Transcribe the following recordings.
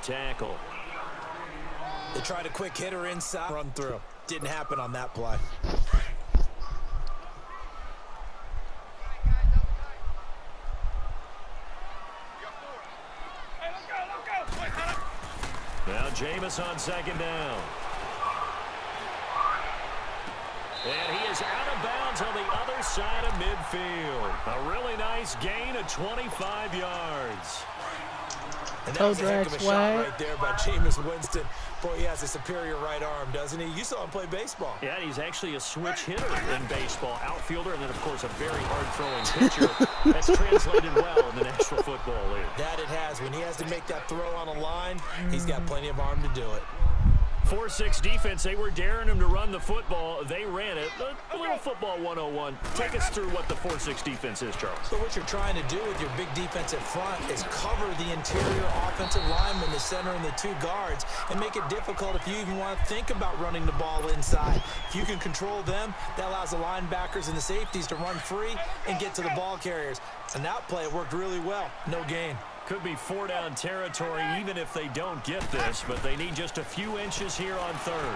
tackle. They tried a quick hitter inside, run through. Didn't happen on that play. Now Jameis on second down. And he is out of bounds on the other side of midfield. A really nice gain of 25 yards. And that was a heck of a shot right there by Jameis Winston. Boy, he has a superior right arm, doesn't he? You saw him play baseball. Yeah, he's actually a switch hitter in baseball. Outfielder, and then, of course, a very hard-throwing pitcher. That's translated well in the National Football League. That it has. When he has to make that throw on a line, he's got plenty of arm to do it. 4-6 defense, they were daring him to run the football. They ran it. A little football 101. Take us through what the 4-6 defense is, Charles. So what you're trying to do with your big defensive front is cover the interior offensive lineman, the center, and the two guards, and make it difficult if you even want to think about running the ball inside. If you can control them, that allows the linebackers and the safeties to run free and get to the ball carriers. And that play, it worked really well. No gain. Could be 4-down territory even if they don't get this, but they need just a few inches here on third.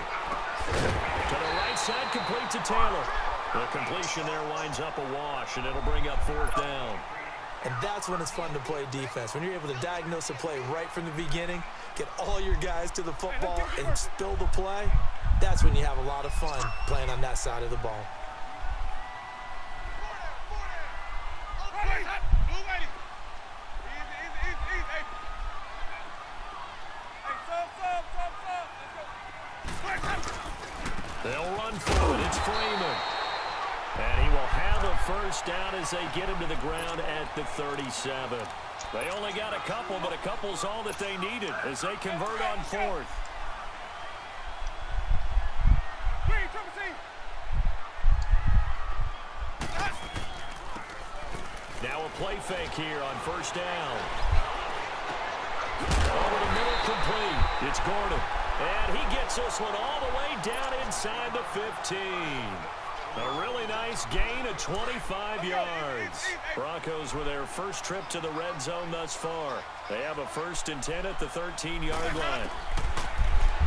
To the right side, complete to Taylor. The completion there winds up a wash, and it'll bring up fourth down. And that's when it's fun to play defense. When you're able to diagnose a play right from the beginning, get all your guys to the football and spill the play, that's when you have a lot of fun playing on that side of the ball. They'll run for it. It's Freeman. And he will have a first down as they get him to the ground at the 37. They only got a couple, but a couple's all that they needed as they convert on fourth. Now a play fake here on first down. Over the middle, complete. It's Gordon. And he gets this one all the way down inside the 15. A really nice gain of 25 yards. Broncos with their first trip to the red zone thus far. They have a 1st and 10 at the 13-yard line.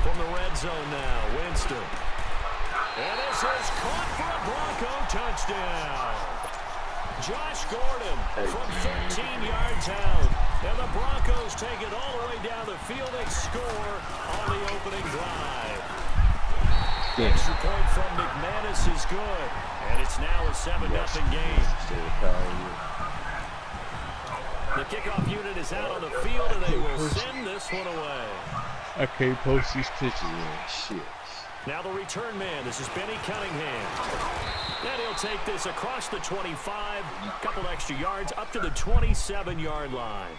From the red zone now, Winston. And this is caught for a Bronco touchdown. Josh Gordon from 13 yards out. And the Broncos take it all the way down the field and score on the opening drive. The extra point from McManus is good. And it's now a 7-0 game. The kickoff unit is out on the field, and they will send this one away. I can't post these pictures in. Shit. Now the return man. This is Benny Cunningham. And he'll take this across the 25, a couple extra yards, up to the 27-yard line.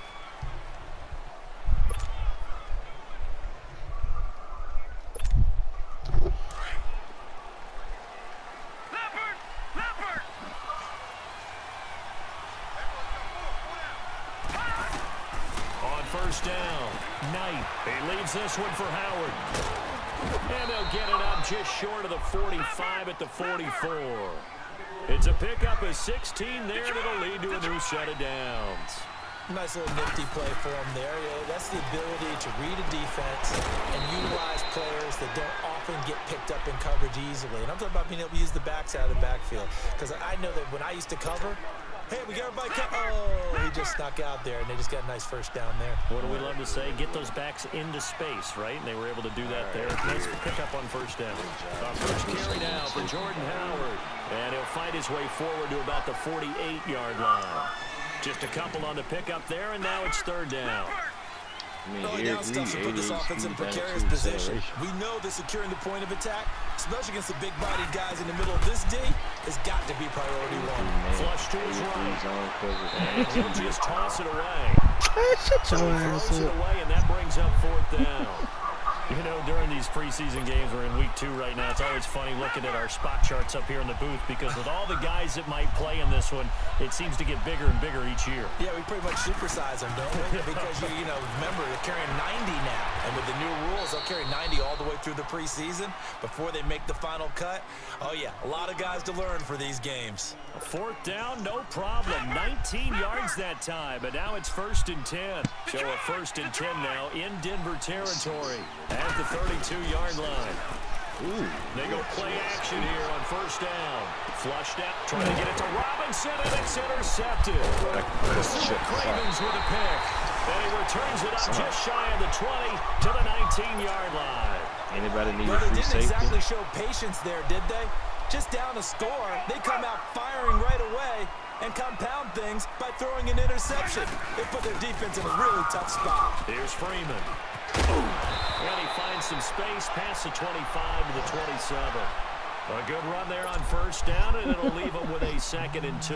On first down, Knight. He leaves this one for Howard. And they'll get it up just short of the 45 at the 44. It's a pickup of 16 there that'll lead to a new set of downs. Nice little nifty play for him there. That's the ability to read a defense and utilize players that don't often get picked up in coverage easily. And I'm talking about being able to use the backs out of the backfield. Because I know that when I used to cover, hey, we got everybody oh, he just snuck out there, and they just got a nice first down there. What do we love to say? Get those backs into space, right? And they were able to do that there. Nice pickup on first down. First carry now for Jordan Howard. And he'll fight his way forward to about the 48-yard line. Just a couple on the pickup there, and now it's third down. Early down stuff to put this offense in a precarious position. We know that securing the point of attack, especially against the big-bodied guys in the middle of this D, has got to be priority one. Flush to his right. And he'll just toss it away. Shut your ass Throws it up. away, and that brings up fourth down. You know, during these preseason games, we're in week 2 right now, it's always funny looking at our spot charts up here in the booth because with all the guys that might play in this one, it seems to get bigger and bigger each year. Yeah, we pretty much supersize them, don't we? Because, you know, remember, they're carrying 90 now. And with the new rules, they'll carry 90 all the way through the preseason before they make the final cut. Oh, yeah, a lot of guys to learn for these games. A fourth down, no problem. 19 yards that time, but now it's 1st and 10. So a 1st and 10 now in Denver territory at the 32-yard line. Ooh. They go play action here on 1st down. Flushed out, trying to get it to Robinson, and it's intercepted. The Super Cravens with a pick. And he returns it up just shy of the 20 to the 19-yard line. Anybody need Well, a they free didn't safety? exactly show patience there, did they? Just down a score, they come out firing right away and compound things by throwing an interception. They put their defense in a really tough spot. Here's Freeman. And he finds some space past the 25 to the 27. A good run there on 1st down, and it'll leave him with a 2nd and 2.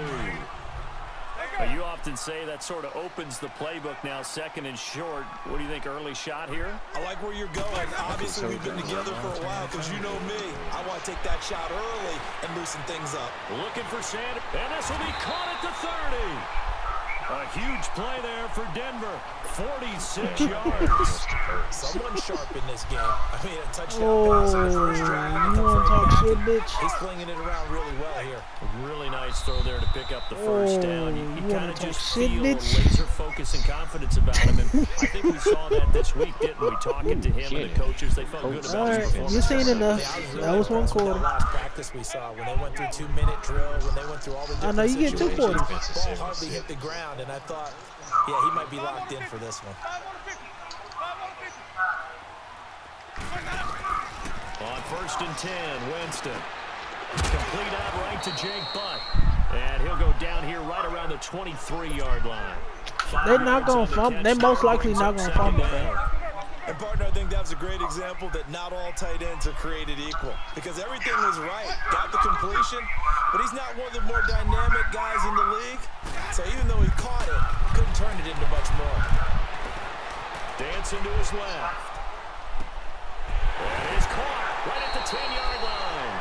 You often say that sort of opens the playbook now, 2nd and short. What do you think, early shot here? I like where you're going. Obviously, we've been together for a while because you know me. I want to take that shot early and loosen things up. Looking for Sanders, and this will be caught at the 30. A huge play there for Denver. 46 yards. Someone sharp in this game. I mean, a touchdown pass in the first drive. You want to talk shit, bitch? He's flinging it around really well here. Really nice throw there to pick up the 1st down. You wanna kind of talk just shit, feel bitch? laser focus and confidence about him. And I think we saw that this week, didn't we? Talking to him and the coaches, they felt good about his performance. You seen enough. That was one quarter. Last practice we saw when they went through 2-minute drill, when they went through all the different know you get two situations, quarters. ball hardly hit the ground, and I thought, yeah, he might be locked in for this one. On 1st and 10, Winston. Complete out right to Jake Butt. And he'll go down here right around the 23-yard line. They're not going to fumble. They're most likely not going to fumble that. And, partner, I think that was a great example that not all tight ends are created equal. Because everything was right. Got the completion, but he's not one of the more dynamic guys in the league. So even though he caught it, couldn't turn it into much more. Dancing to his left. And he's caught right at the 10-yard line.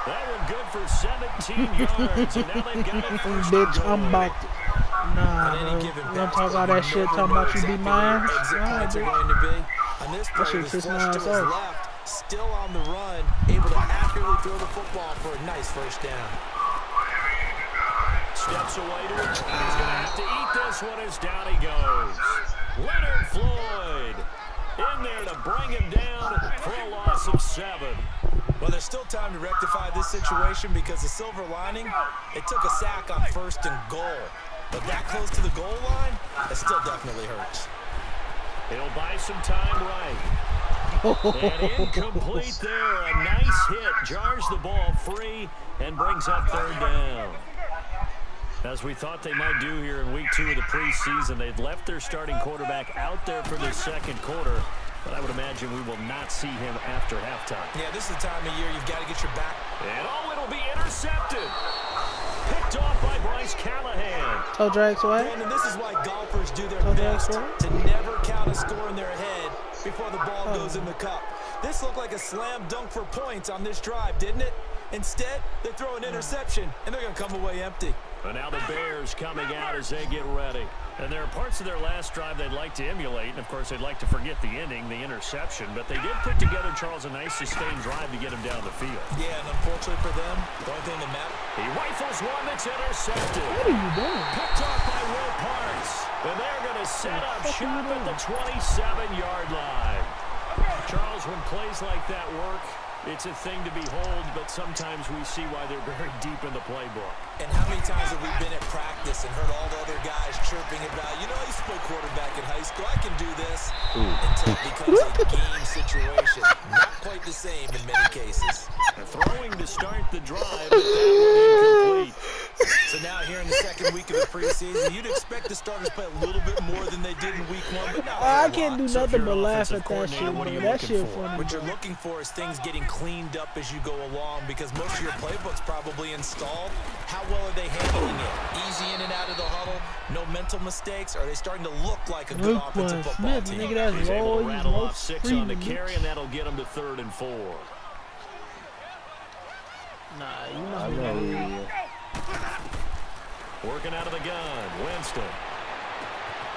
That one good for 17 yards. And now they've got it first. Bitch, I'm about to. Nah, bro. You don't talk all that shit talking about you beat my ass? Exit points are going to be. On this play, he was flushed to his left, still on the run, able to accurately throw the football for a nice 1st down. Steps away to it. He's going to have to eat this one as down he goes. Leonard Floyd in there to bring him down for a loss of 7. Well, there's still time to rectify this situation because the silver lining, it took a sack on 1st and goal. But that close to the goal line, that still definitely hurts. He'll buy some time right. And incomplete there. A nice hit. Jars the ball free and brings up 3rd down. As we thought they might do here in week 2 of the preseason, they've left their starting quarterback out there for the 2nd quarter. But I would imagine we will not see him after halftime. Yeah, this is the time of year you've got to get your back. And it'll be intercepted. Picked off by Bryce Callahan. Toe drag swag. And this is why golfers do their best to never count a score in their head before the ball goes in the cup. This looked like a slam dunk for points on this drive, didn't it? Instead, they throw an interception, and they're going to come away empty. And now the Bears coming out as they get ready. And there are parts of their last drive they'd like to emulate. And, of course, they'd like to forget the ending, the interception. But they did put together, Charles, a nice sustained drive to get him down the field. Yeah, and unfortunately for them, the only thing that matters. He rifles one that's intercepted. What are you doing? Picked off by Will Parks. And they're going to set up shop at the 27-yard line. Charles, when plays like that work, it's a thing to behold, but sometimes we see why they're very deep in the playbook. And how many times have we been at practice and heard all the other guys chirping about, you know, I used to play quarterback in high school, I can do this, until it becomes a game situation. Not quite the same in many cases. Throwing to start the drive, but that one incomplete. So now here in the 2nd week of the preseason, you'd expect the starters to play a little bit more than they did in week 1, but not I can't do nothing but laugh at that shit, what are man. you That looking shit for? funny. What you're looking for is things getting cleaned up as you go along because most of your playbook's probably installed. How well are they handling it? Easy in and out of the huddle? No mental mistakes? Are they starting to look like a good offensive football team? Nigga, that's He's able to low. rattle off 6 on the carry, and that'll get him to 3rd and 4. Nah, you must be that. Working out of the gun, Winston.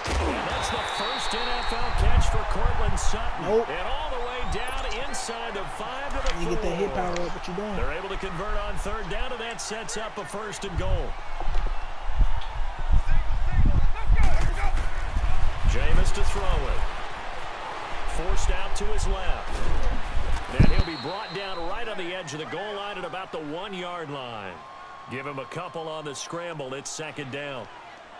And that's the first NFL catch for Cortland Sutton. Nope. And all the way down inside the 5 to the 4. You get that hit power up, what you doing? They're able to convert on third down, and that sets up a 1st and goal. Jameis to throw it. Forced out to his left. And he'll be brought down right on the edge of the goal line at about the 1-yard line. Give him a couple on the scramble. It's 2nd down.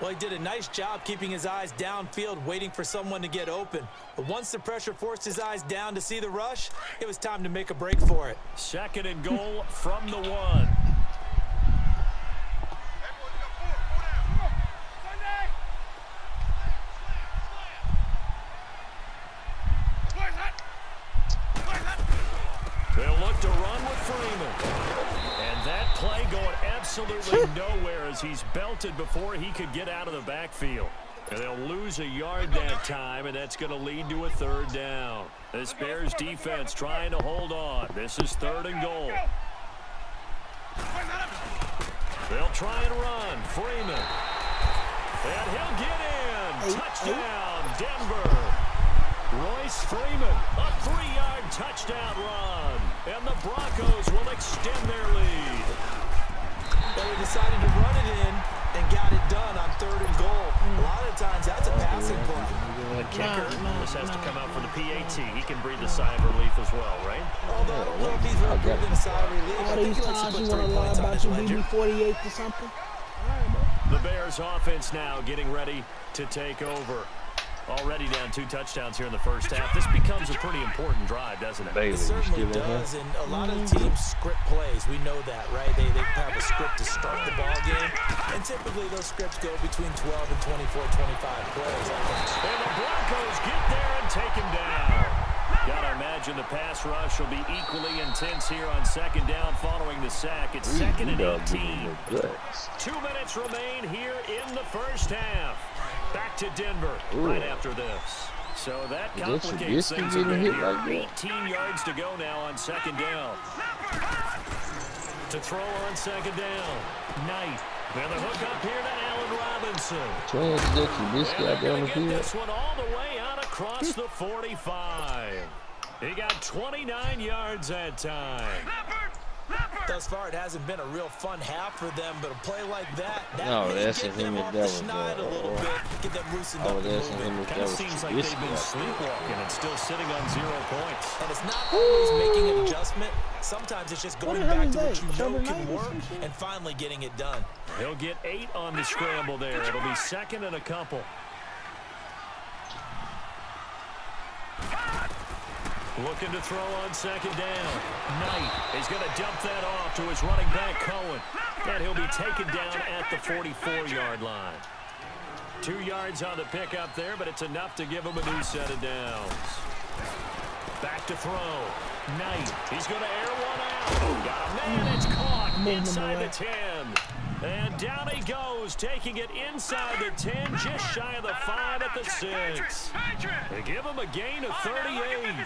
Well, he did a nice job keeping his eyes downfield, waiting for someone to get open. But once the pressure forced his eyes down to see the rush, it was time to make a break for it. 2nd and goal from the 1. They'll look to run with Freeman. And that play going absolutely nowhere as he's belted before he could get out of the backfield. And they'll lose a yard that time, and that's going to lead to a 3rd down. This Bears defense trying to hold on. This is 3rd and goal. They'll try and run. Freeman. And he'll get in. Touchdown, Denver. Royce Freeman, a 3-yard touchdown run. And the Broncos will extend their lead. They decided to run it in and got it done on 3rd and goal. A lot of times that's a passing play. The kicker, this has to come out for the PAT. He can breathe a sigh of relief as well, right? Although I don't know if he's really breathing a sigh of relief. All these times you want to lie about your BB-48 or something? All right, bro. The Bears offense now getting ready to take over. Already down 2 touchdowns here in the first half. This becomes a pretty important drive, doesn't it? It certainly does, and a lot of teams script plays. We know that, right? They have a script to start the ball game, and typically those scripts go between 12 and 24, 25 plays. And the Broncos get there and take him down. Gotta imagine the pass rush will be equally intense here on 2nd down following the sack. It's 2nd and 18. 2 minutes remain here in the first half. Back to Denver right after this. So that complicates things a bit here. 18 yards to go now on 2nd down. To throw on 2nd down. Knight. And the hook up here to Allen Robinson. And get this one all the way out across the 45. He got 29 yards that time. Thus far, it hasn't been a real fun half for them, but a play like that No, may that's get a them him off and the that was schneid a little bit, get them loosened up a that's little a him bit. and Kind that of was seems like they've been sleepwalking and still sitting on 0 points. And it's not always making an adjustment. Sometimes it's just going back to what you know can work and finally getting it done. He'll get 8 on the scramble there. It'll be 2nd and a couple. Looking to throw on 2nd down. Knight is going to dump that off to his running back, Cohen. And he'll be taken down at the 44-yard line. 2 yards on the pickup there, but it's enough to give him a new set of downs. Back to throw. Knight, he's going to air one out. Got a man, it's caught inside the 10. And down he goes, taking it inside the 10, just shy of the 5 at the 6. They give him a gain of 38.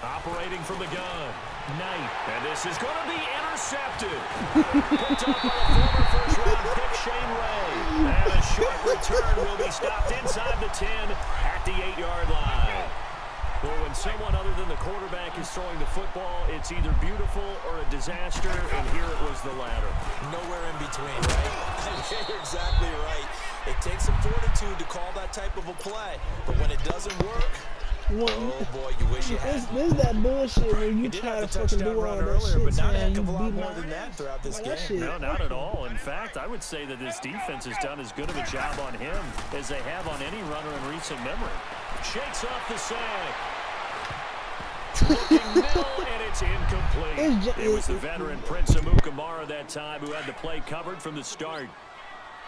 Operating from the gun. Knight, and this is going to be intercepted. Picked up by the former first-round pick, Shane Ray. And a short return will be stopped inside the 10 at the 8-yard line. Well, when someone other than the quarterback is throwing the football, it's either beautiful or a disaster, and here it was the latter. Nowhere in between, right? You're exactly right. It takes some fortitude to call that type of a play, but when it doesn't work, oh boy, you wish you had. This is that bullshit when you try to fucking do all that shit, but not a man. heck of a You lot beat more my than that throughout this game. No, not at all. In fact, I would say that this defense has done as good of a job on him as they have on any runner in recent memory. Shakes off the sack. Looking middle, and it's incomplete. It was the veteran Prince Amukamara that time who had the play covered from the start.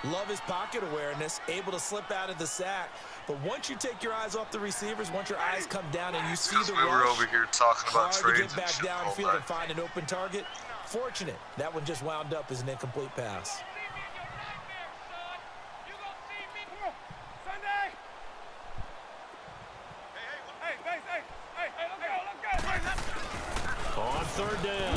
Love his pocket awareness, able to slip out of the sack. But once you take your eyes off the receivers, once your eyes come down and you see the rush, we were over here talking about hard to trades get back and shit downfield and find an open target. Fortunate, that one just wound up as an incomplete pass. On 3rd down,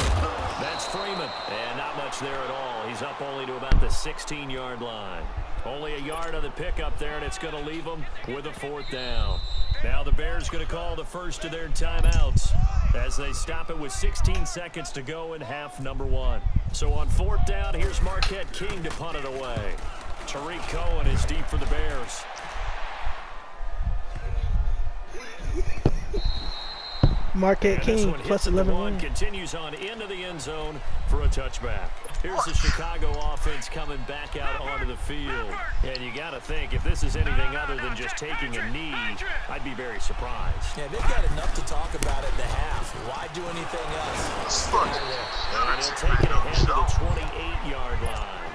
that's Freeman. And not much there at all. He's up only to about the 16-yard line. Only a yard on the pickup there, and it's going to leave them with a 4th down. Now the Bears going to call the first of their timeouts as they stop it with 16 seconds to go in half number 1. So on 4th down, here's Marquette King to punt it away. Tariq Cohen is deep for the Bears. Marquette King plus 11 continues on into the end zone for a touchback. Here's the Chicago offense coming back out onto the field. And you got to think, if this is anything other than just taking a knee, I'd be very surprised. Yeah, they've got enough to talk about at the half. Why do anything else? And he'll take it ahead to the 28-yard line.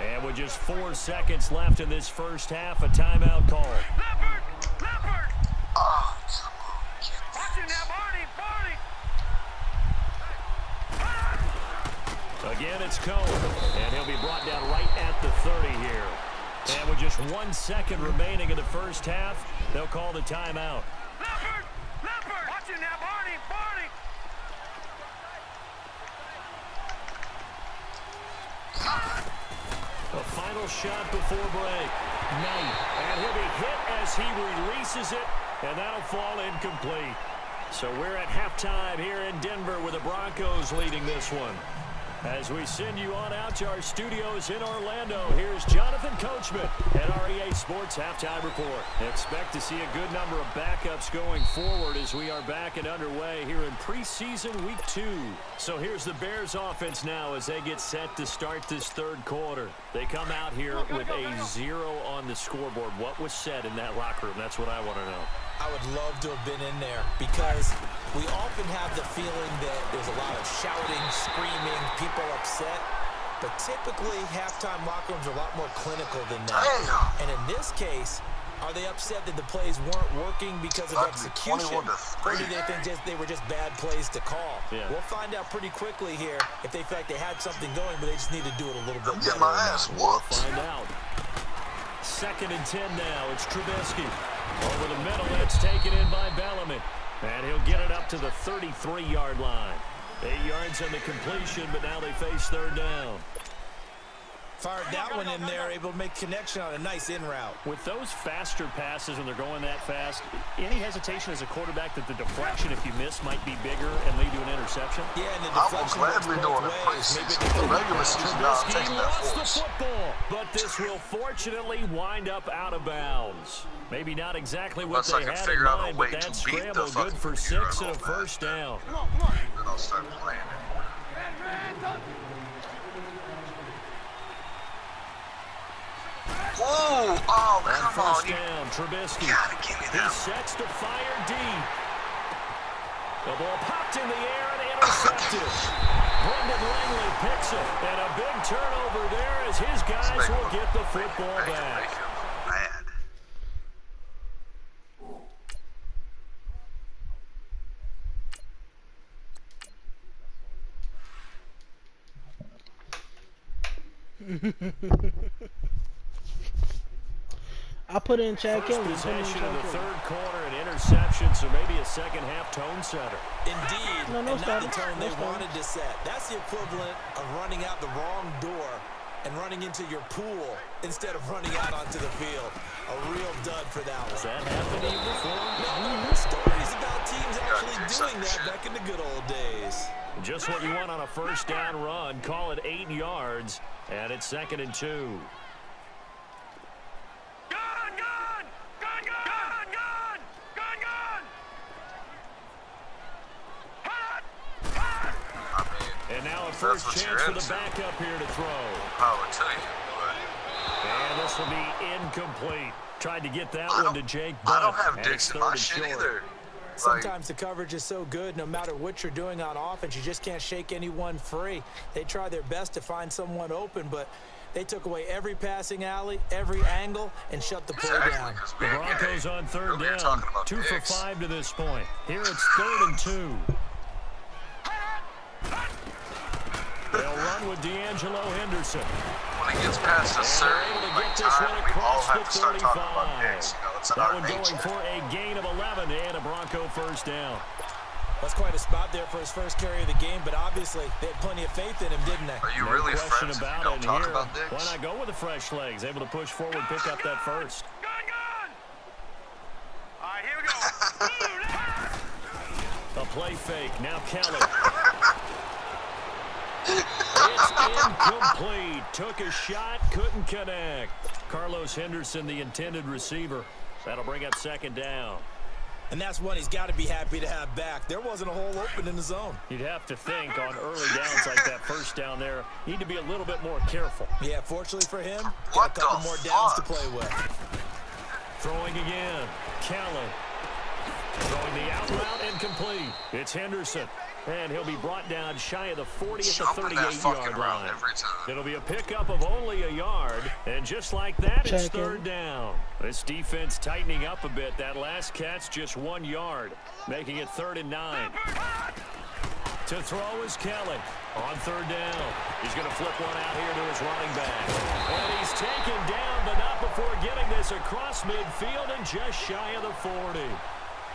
And with just 4 seconds left in this first half, a timeout call. Again, it's Cohen, and he'll be brought down right at the 30 here. And with just 1 second remaining in the first half, they'll call the timeout. The final shot before break. Knight, and he'll be hit as he releases it, and that'll fall incomplete. So we're at halftime here in Denver with the Broncos leading this one. As we send you on out to our studios in Orlando, here's Jonathan Coachman at REA Sports Halftime Report. Expect to see a good number of backups going forward as we are back and underway here in preseason week 2. So here's the Bears offense now as they get set to start this third quarter. They come out here with a 0 on the scoreboard. What was said in that locker room? That's what I want to know. I would love to have been in there because we often have the feeling that there's a lot of shouting, screaming, people upset. But typically, halftime locker rooms are a lot more clinical than that. And in this case, are they upset that the plays weren't working because of execution? Or do they think they were just bad plays to call? Yeah. We'll find out pretty quickly here if they feel like they had something going, but they just need to do it a little bit better. My ass whooped. Find out. 2nd and 10 now. It's Trubisky. Over the middle, it's taken in by Bellamy. And he'll get it up to the 33-yard line. 8 yards on the completion, but now they face 3rd down. Fired that one in there, able to make connection on a nice in route. With those faster passes when they're going that fast, any hesitation as a quarterback that the deflection, if you miss, might be bigger and lead to an interception? Yeah, and the deflection I will gladly do it in preseason. The regular season, I'm taking that lost force. the football, but this will fortunately wind up out of bounds. Maybe not exactly what they had in mind, but that scramble good for 6 and a first down. Then I'll start playing it. Oh, come on. First down, Trubisky. Gotta give me that. He sets to fire deep. The ball popped in the air and intercepted. Brendan Langley picks it, and a big turnover there as his guys will get the football back. Mad. I put in Chad First Kelly. possession of the third quarter, an interception, so maybe a second half tone setter. Indeed, No and not starting. the tone No they starting. wanted to set. That's the equivalent of running out the wrong door and running into your pool instead of running out onto the field. A real dud for that Has one. that happened to you before? No, there's stories about teams actually doing that back in the good old days. Just what you want on a first down run. Call it 8 yards, and it's 2nd and 2. And now a first chance for the backup here to throw. Power to you. And this will be incomplete. Tried to get that one to Jake Butt. I don't have and it's dicks in 3rd my and shit short. either. Sometimes the coverage is so good, no matter what you're doing on offense, you just can't shake anyone free. They try their best to find someone open, but they took away every passing alley, every angle, and shut the play down. The Broncos on 3rd down, 2 for 5 to this point. Here it's 3rd and 2. They'll run with D'Angelo Henderson. When it gets past a certain time, we all have to start talking about dicks. You know, it's in That our one nature. going for a gain of 11 and a Bronco first down. That's quite a spot there for his first carry of the game, but obviously they had plenty of faith in him, didn't they? Are you really question friends if about you don't it talk here. about dicks? Why not go with the fresh legs? Able to push forward, pick up that first. All right, here we go. A play fake. Now Kelly. It's incomplete. Took a shot, couldn't connect. Carlos Henderson, the intended receiver. That'll bring up second down. And that's one he's got to be happy to have back. There wasn't a hole open in the zone. You'd have to think on early downs like that first down there, need to be a little bit more careful. Yeah, fortunately for him, got a couple more downs to play with. Throwing again. Kelly. Throwing the out route incomplete. It's Henderson. And he'll be brought down shy of the 40 at the 38-yard line. It'll be a pickup of only a yard. And just like that, it's third down. This defense tightening up a bit. That last catch, just 1 yard, making it 3rd and 9. To throw is Kelly. On third down, he's going to flip one out here to his running back. And he's taken down, but not before getting this across midfield and just shy of the 40.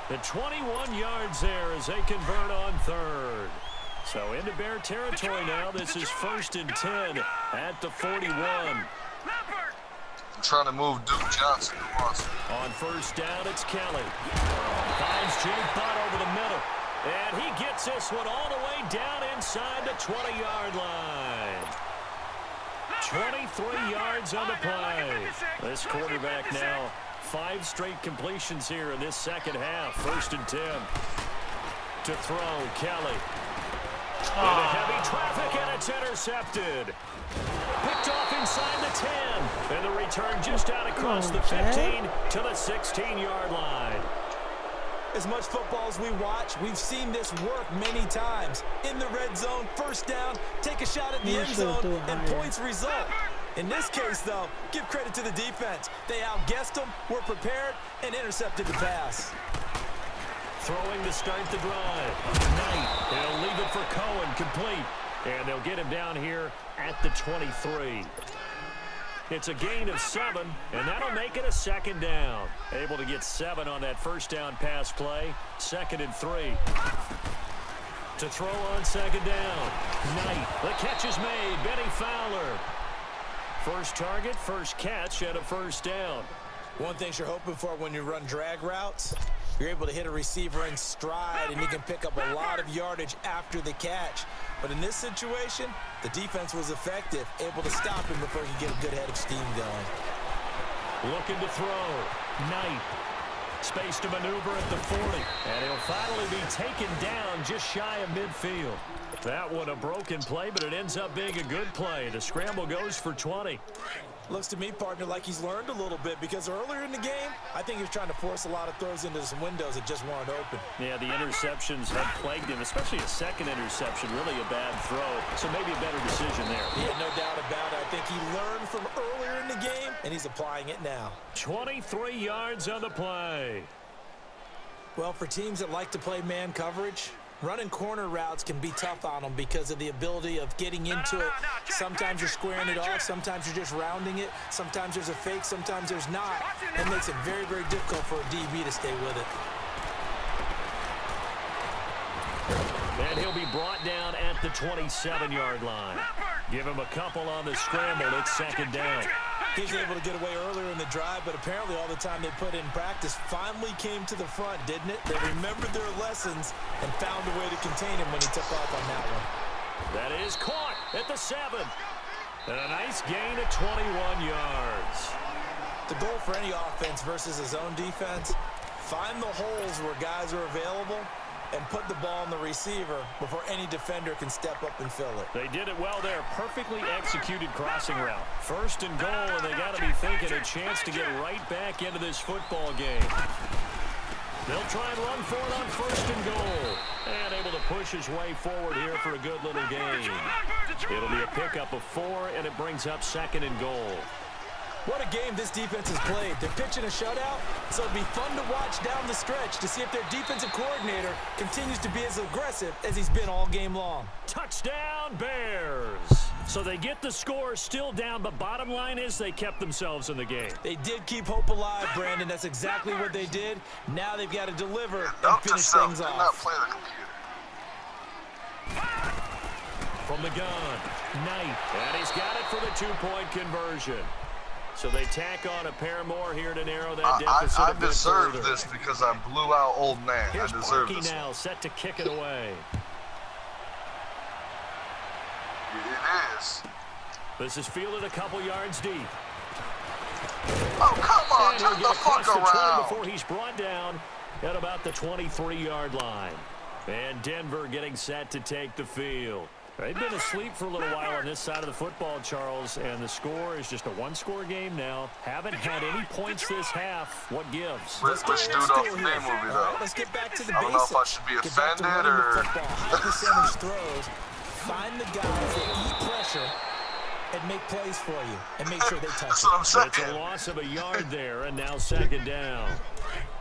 The 21 yards there as they convert on third. So into Bear territory now. This is 1st and 10 at the 41. I'm trying to move Duke Johnson. On first down, it's Kelly. Finds Jake Butt over the middle. And he gets this one all the way down inside the 20-yard line. 23 yards on the play. This quarterback now 5 straight completions here in this second half. 1st and 10. To throw, Kelly. Into heavy traffic, and it's intercepted. Picked off inside the 10. And the return just out across the 15 to the 16-yard line. As much football as we watch, we've seen this work many times. In the red zone, first down, take a shot at the end zone, and points result. In this case, though, give credit to the defense. They outguessed them, were prepared, and intercepted the pass. Throwing to start the drive. Knight, they'll leave it for Cohen, complete. And they'll get him down here at the 23. It's a gain of 7, and that'll make it a second down. Able to get 7 on that first down pass play. 2nd and 3. To throw on second down. Knight, the catch is made. Benny Fowler. First target, first catch, and a first down. One thing you're hoping for when you run drag routes, you're able to hit a receiver in stride, and he can pick up a lot of yardage after the catch. But in this situation, the defense was effective, able to stop him before he could get a good head of steam going. Looking to throw. Knight. Space to maneuver at the 40. And he'll finally be taken down just shy of midfield. That one a broken play, but it ends up being a good play. The scramble goes for 20. Looks to me, partner, like he's learned a little bit, because earlier in the game, I think he was trying to force a lot of throws into some windows that just weren't open. Yeah, the interceptions have plagued him, especially a second interception, really a bad throw. So maybe a better decision there. Yeah, no doubt about it. I think he learned from earlier in the game, and he's applying it now. 23 yards on the play. Well, for teams that like to play man coverage, running corner routes can be tough on them because of the ability of getting into it. Sometimes you're squaring it off. Sometimes you're just rounding it. Sometimes there's a fake. Sometimes there's not. It makes it very, very difficult for a DB to stay with it. And he'll be brought down at the 27-yard line. Give him a couple on the scramble. It's second down. He was able to get away earlier in the drive, but apparently all the time they put in practice finally came to the front, didn't it? They remembered their lessons and found a way to contain him when he took off on that one. That is caught at the 7. And a nice gain of 21 yards. The goal for any offense versus his own defense, find the holes where guys are available and put the ball on the receiver before any defender can step up and fill it. They did it well there. Perfectly executed crossing route. 1st and goal, and they got to be thinking a chance to get right back into this football game. They'll try and run for it on 1st and goal. And able to push his way forward here for a good little gain. It'll be a pickup of 4, and it brings up 2nd and goal. What a game this defense has played. They're pitching a shutout, so it'll be fun to watch down the stretch to see if their defensive coordinator continues to be as aggressive as he's been all game long. Touchdown, Bears. So they get the score still down, but bottom line is they kept themselves in the game. They did keep hope alive, Brandon. That's exactly what they did. Now they've got to deliver and finish things off. Not play the computer. From the gun, Knight. And he's got it for the two-point conversion. So they tack on a pair more here to narrow that deficit I a bit deserve further. this because I blew out old man. Here's I deserve Parkey this. now set to kick it away. It is. This is fielded a couple yards deep. Oh, come on. And he'll Turn get the fuck across the 20 around. before he's brought down at about the 23-yard line. And Denver getting set to take the field. They've been asleep for a little while on this side of the football, Charles, and the score is just a one-score game now. Haven't had any points this half. What gives? Which dude off the name movie, though? Let's get back to the I don't know if I should be Get back to offended running or... the football. High percentage throws. Find the guys that eat pressure and make plays for you and make sure they touch That's it. what I'm saying. It's a loss of a yard there, and now second down.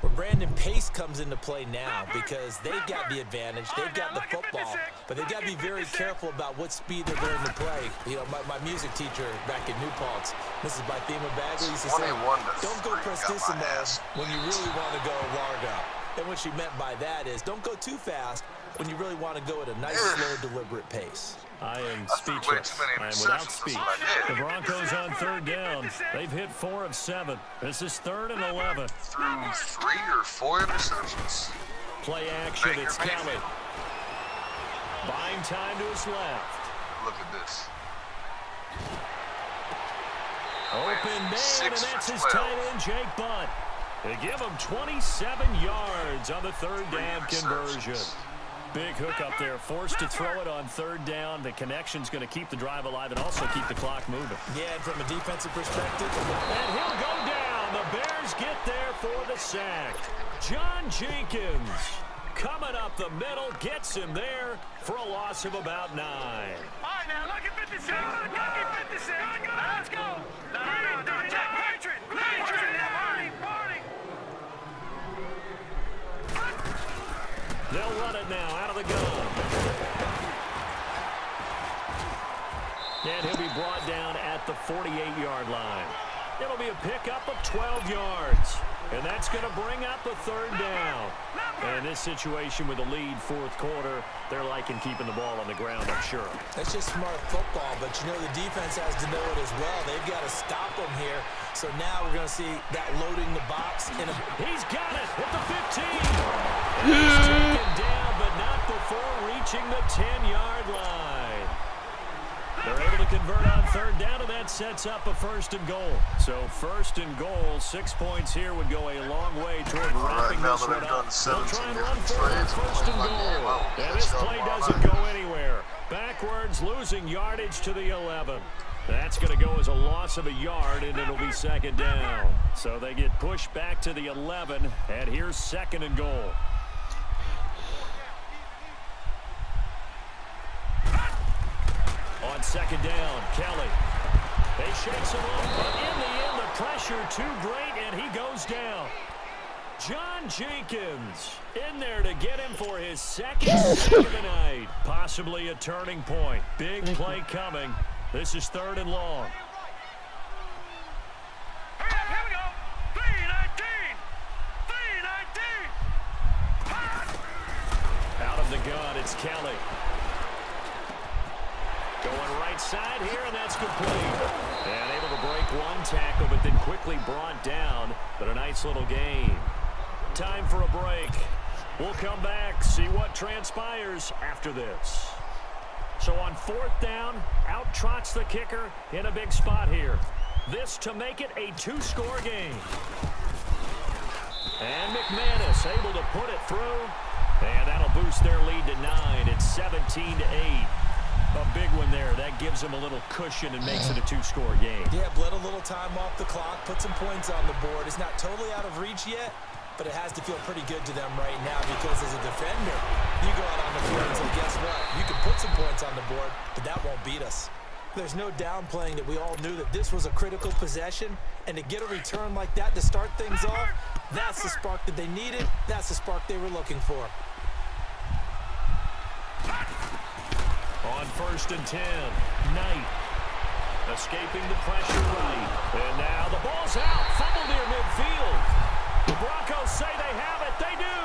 Where Brandon Pace comes into play now because they've got the advantage, they've got the football, but they've got to be very careful about what speed they're going to play. You know, my music teacher back in New Paltz, Mrs. Bythema Bagley, used to say, don't go prestissimo when you really want to go largo. And what she meant by that is don't go too fast when you really want to go at a nice, slow, deliberate pace. I am speechless. I am without speech. The Broncos on third down. They've hit 4 of 7. This is 3rd and 11. Through 3 or 4 interceptions. Play action. It's Kelly. Buying time to his left. Look at this. Open man, and that's his tight end, Jake Butt. They give him 27 yards on the third down conversion. Big hook up there, forced to throw it on third down. The connection's going to keep the drive alive and also keep the clock moving. Yeah, and from a defensive perspective. And he'll go down. The Bears get there for the sack. John Jenkins coming up the middle, gets him there for a loss of about 9. All right, now, look at 56. Look at 56. Let's go. No, Jack. Patriot. Party. They'll run it now out of the gun. And he'll be brought down at the 48-yard line. It'll be a pickup of 12 yards. And that's going to bring up a third down. And in this situation with a lead fourth quarter, they're liking keeping the ball on the ground, I'm sure. That's just smart football, but you know the defense has to know it as well. They've got to stop them here. So now we're going to see that loading the box. He's got it at the 15. He's taken down, but not before reaching the 10-yard line. They're able to convert on third down, and that sets up a 1st and goal. So 1st and goal, 6 points here would go a long way toward wrapping this one up. They'll try and run for it on 1st and goal. And this play doesn't go anywhere. Backwards, losing yardage to the 11. That's going to go as a loss of a yard, and it'll be 2nd down. So they get pushed back to the 11, and here's 2nd and goal. On 2nd down, Kelly. They shakes him up, but in the end, the pressure too great, and he goes down. John Jenkins in there to get him for his 2nd sack of the night. Possibly a turning point. Big play coming. This is 3rd and long. Here we go. 319. Out of the gun, it's Kelly. Going right side here, and that's complete. And able to break one tackle, but then quickly brought down. But a nice little gain. Time for a break. We'll come back, see what transpires after this. So on 4th down, out trots the kicker in a big spot here. This to make it a 2-score game. And McManus able to put it through. And that'll boost their lead to 9. It's 17-8. A big one there. That gives them a little cushion and makes it a 2-score game. Yeah, bled a little time off the clock, put some points on the board. It's not totally out of reach yet, but it has to feel pretty good to them right now because as a defender, you go out on the field and say, guess what? You can put some points on the board, but that won't beat us. There's no downplaying that we all knew that this was a critical possession, and to get a return like that to start things off, that's the spark that they needed. That's the spark they were looking for. On 1st and 10, Knight escaping the pressure right. And now the ball's out, fumbled near midfield. The Broncos say they have it. They do.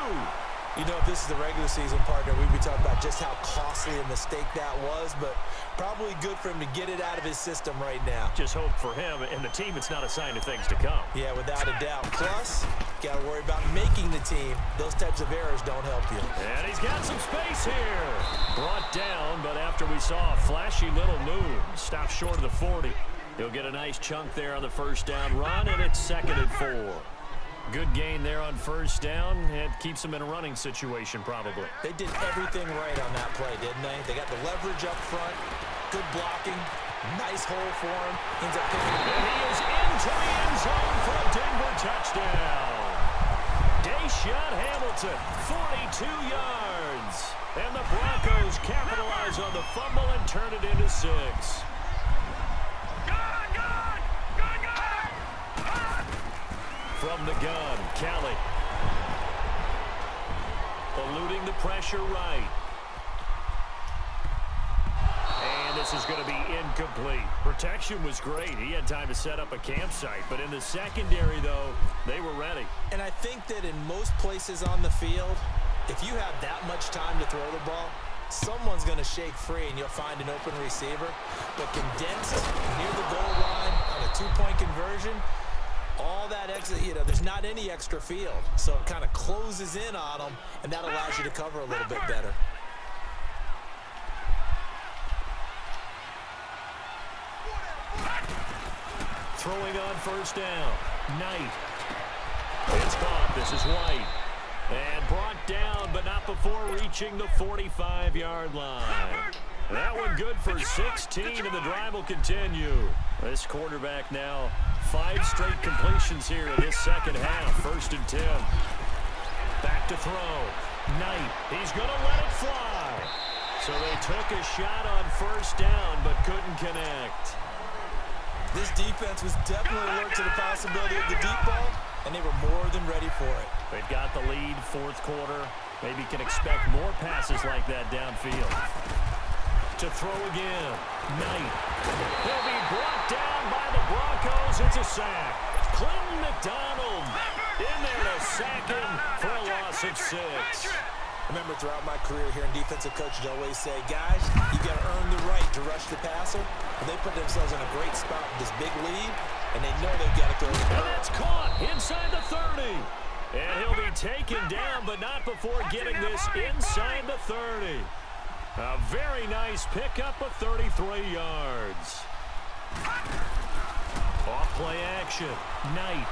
You know, if this is the regular season, partner, we'd be talking about just how costly a mistake that was, but probably good for him to get it out of his system right now. Just hope for him and the team it's not a sign of things to come. Yeah, without a doubt. Plus, got to worry about making the team. Those types of errors don't help you. And he's got some space here. Brought down, but after we saw a flashy little move, stopped short of the 40. He'll get a nice chunk there on the first down run, and it's 2nd and 4. Good gain there on first down. It keeps them in a running situation, probably. They did everything right on that play, didn't they? They got the leverage up front, good blocking, nice hole for him. Ends up picking it. And he is into the end zone for a Denver touchdown. Deshaun Hamilton, 42 yards. And the Broncos capitalize on the fumble and turn it into 6. From the gun, Kelly. Eluding the pressure right. And this is going to be incomplete. Protection was great. He had time to set up a campsite. But in the secondary, though, they were ready. And I think that in most places on the field, if you have that much time to throw the ball, someone's going to shake free and you'll find an open receiver. But condensed near the goal line on a two-point conversion, all that extra, there's not any extra field. So it kind of closes in on them, and that allows you to cover a little bit better. Throwing on first down. Knight. It's caught. This is White. And brought down, but not before reaching the 45-yard line. That one good for 16, and the drive will continue. This quarterback now 5 straight completions here in this second half. 1st and 10. Back to throw. Knight. He's going to let it fly. So they took a shot on first down, but couldn't connect. This defense was definitely alert to the possibility of the deep ball, and they were more than ready for it. They've got the lead, 4th quarter. Maybe can expect more passes like that downfield. To throw again. Knight. He'll be brought down by the Broncos. It's a sack. Clinton McDonald in there to sack him for a loss of 6. Remember, throughout my career here in defensive coaching, I always say, guys, you got to earn the right to rush the passer. And they put themselves in a great spot with this big lead, and they know they've got to throw the ball. And that's caught inside the 30. And he'll be taken down, but not before getting this inside the 30. A very nice pickup of 33 yards. Off play action. Knight.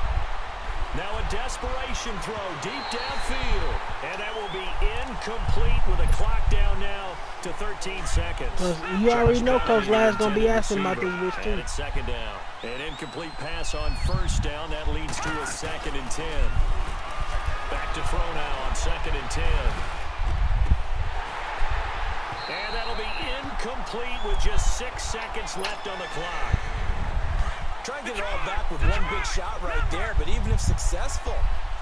Now a desperation throw deep downfield. And that will be incomplete with a clock down now to 13 seconds. You already know Coach Ladd's going to be asking about this bitch too. And it's 2nd down. An incomplete pass on first down. That leads to a 2nd and 10. Back to throw now on 2nd and 10. And that'll be incomplete with just 6 seconds left on the clock. Try and get it all back with one big shot right there, but even if successful,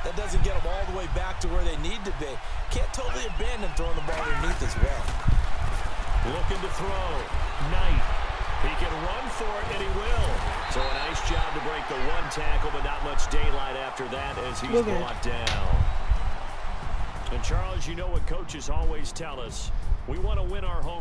that doesn't get them all the way back to where they need to be. Can't totally abandon throwing the ball underneath as well. Looking to throw. Knight. He can run for it, and he will. So a nice job to break the 1 tackle, but not much daylight after that as he's brought down. And, Charles, you know what coaches always tell us. We want to win our home